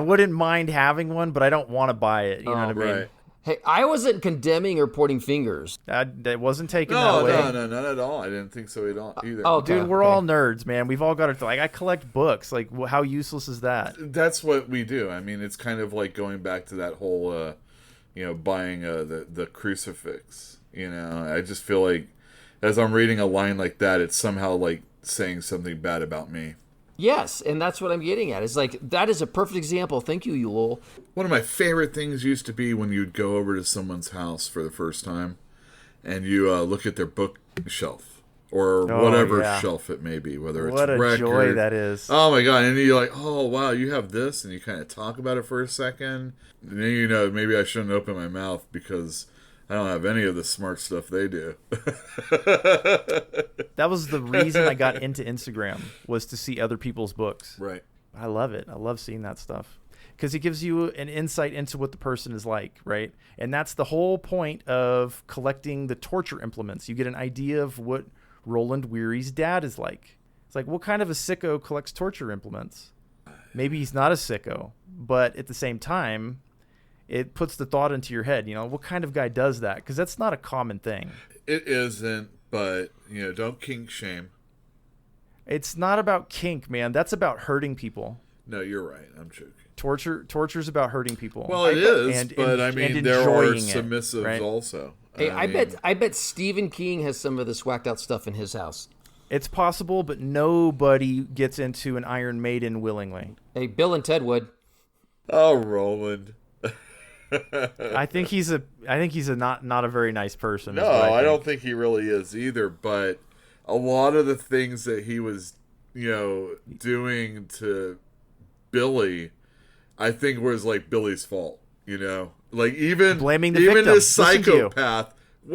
wouldn't mind having one, but I don't want to buy it. You know what I mean? Right. Hey, I wasn't condemning or pointing fingers. That wasn't taken that way. No, not at all. I didn't think so at all either. Oh, Dude, we're all nerds, man. We've all got to like. I collect books. Like, how useless is that? That's what we do. I mean, it's kind of like going back to that whole, buying the crucifix. I just feel like as I'm reading a line like that, it's somehow like saying something bad about me. Yes, and that's what I'm getting at. It's like, that is a perfect example. Thank you, Yule. One of my favorite things used to be when you'd go over to someone's house for the first time and you look at their shelf or whatever shelf it may be, whether it's what a record. joy that is. Oh my God. And you're like, oh wow, you have this, and you kind of talk about it for a second. And then you know, maybe I shouldn't open my mouth because I don't have any of the smart stuff they do. That was the reason I got into Instagram, was to see other people's books. Right. I love it. I love seeing that stuff because it gives you an insight into what the person is like, right? And that's the whole point of collecting the torture implements. You get an idea of what Roland Weary's dad is like. It's like, what kind of a sicko collects torture implements? Maybe he's not a sicko, but at the same time, it puts the thought into your head, you know, what kind of guy does that? Because that's not a common thing. It isn't, but, you know, don't kink shame. It's not about kink, man. That's about hurting people. No, you're right. I'm joking. Torture's about hurting people. Well, it is, but I mean, there are submissives right? also. Hey, I bet Stephen King has some of this whacked out stuff in his house. It's possible, but nobody gets into an Iron Maiden willingly. Hey, Bill and Ted would. Oh, Roland. I think he's a not a very nice person. No, I don't think he really is either. But a lot of the things that he was, you know, doing to Billy, I think was like Billy's fault. You know, like even blaming the victim. His psychopath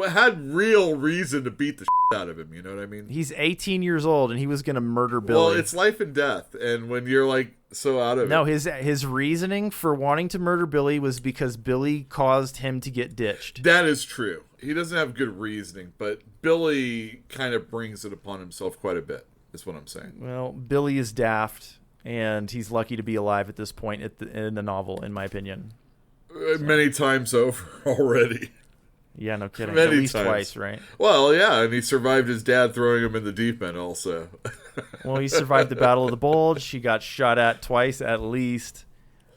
had real reason to beat the shit out of him. You know what I mean? He's 18 years old and he was going to murder Billy. Well, it's life and death, and when you're like so out of it. No, his reasoning for wanting to murder Billy was because Billy caused him to get ditched. That is true. He doesn't have good reasoning, but Billy kind of brings it upon himself quite a bit, is what I'm saying. Well, Billy is daft, and he's lucky to be alive at this point in the novel, in my opinion. Many times over already. Yeah, no kidding. Many At least times. twice, right? Well, yeah, and he survived his dad throwing him in the deep end also. Well, he survived the Battle of the Bulge. He got shot at twice at least.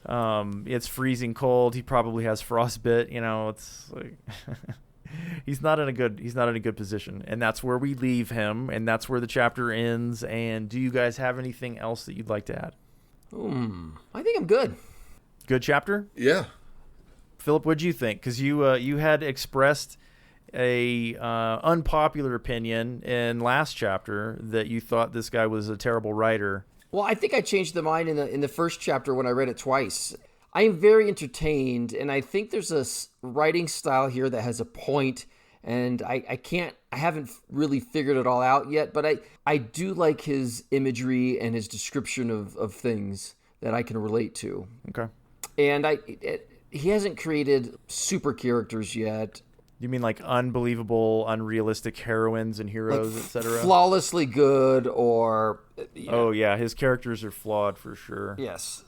It's freezing cold. He probably has frostbite. You know, it's like he's not in a good position, and that's where we leave him, and that's where the chapter ends. And do you guys have anything else that you'd like to add? I think I'm good. Good chapter? Yeah. Philip, what'd you think? Because you had expressed a unpopular opinion in last chapter that you thought this guy was a terrible writer. Well, I think I changed the mind in the first chapter when I read it twice. I am very entertained, and I think there's a writing style here that has a point, and I haven't really figured it all out yet, but I do like his imagery and his description of things that I can relate to. Okay. And he hasn't created super characters yet. You mean like unbelievable, unrealistic heroines and heroes, Like etc.? flawlessly good, or Oh yeah, his characters are flawed for sure. yes.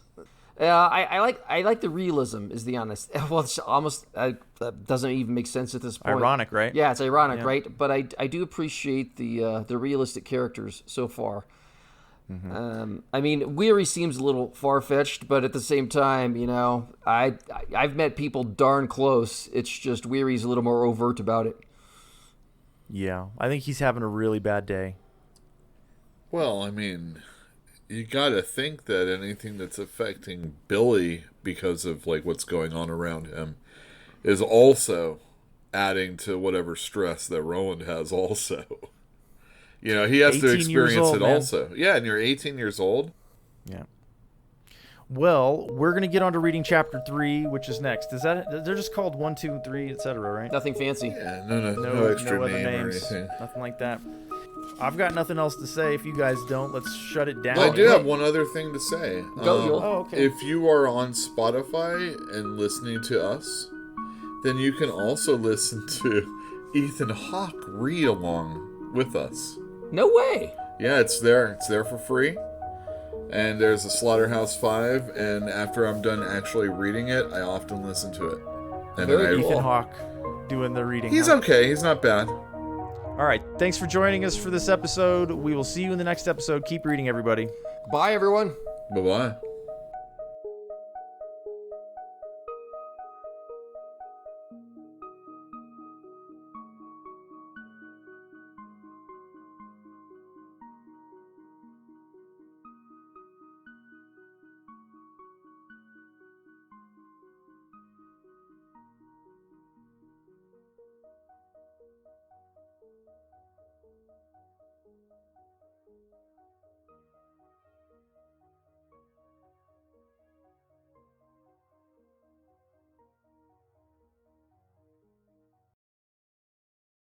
I like the realism, is the honest. Well, it's almost that doesn't even make sense at this point. Ironic, right? Yeah, it's ironic, right? But I do appreciate the realistic characters so far. Mm-hmm. I mean, Weary seems a little far-fetched, but at the same time, you know, I've met people darn close. It's just Weary's a little more overt about it. Yeah, I think he's having a really bad day. Well, I mean, you got to think that anything that's affecting Billy because of like what's going on around him is also adding to whatever stress that Roland has also. You know, he has to experience it also. Yeah, and you're 18 years old. Yeah. Well, we're going to get on to reading chapter 3, which is next. They're just called 1, 2, 3, etc., right? Nothing fancy. Yeah, no extra other name names, or anything. nothing like that. I've got nothing else to say. If you guys don't, let's shut it down. I do have one other thing to say. Go, Yul. Oh, okay. If you are on Spotify and listening to us, then you can also listen to Ethan Hawke read along with us. No way. Yeah, it's there. It's there for free. And there's a Slaughterhouse 5, and after I'm done actually reading it, I often listen to it. And then Ethan Hawke doing the reading. He's okay. He's not bad. All right. Thanks for joining us for this episode. We will see you in the next episode. Keep reading, everybody. Bye, everyone. Bye-bye.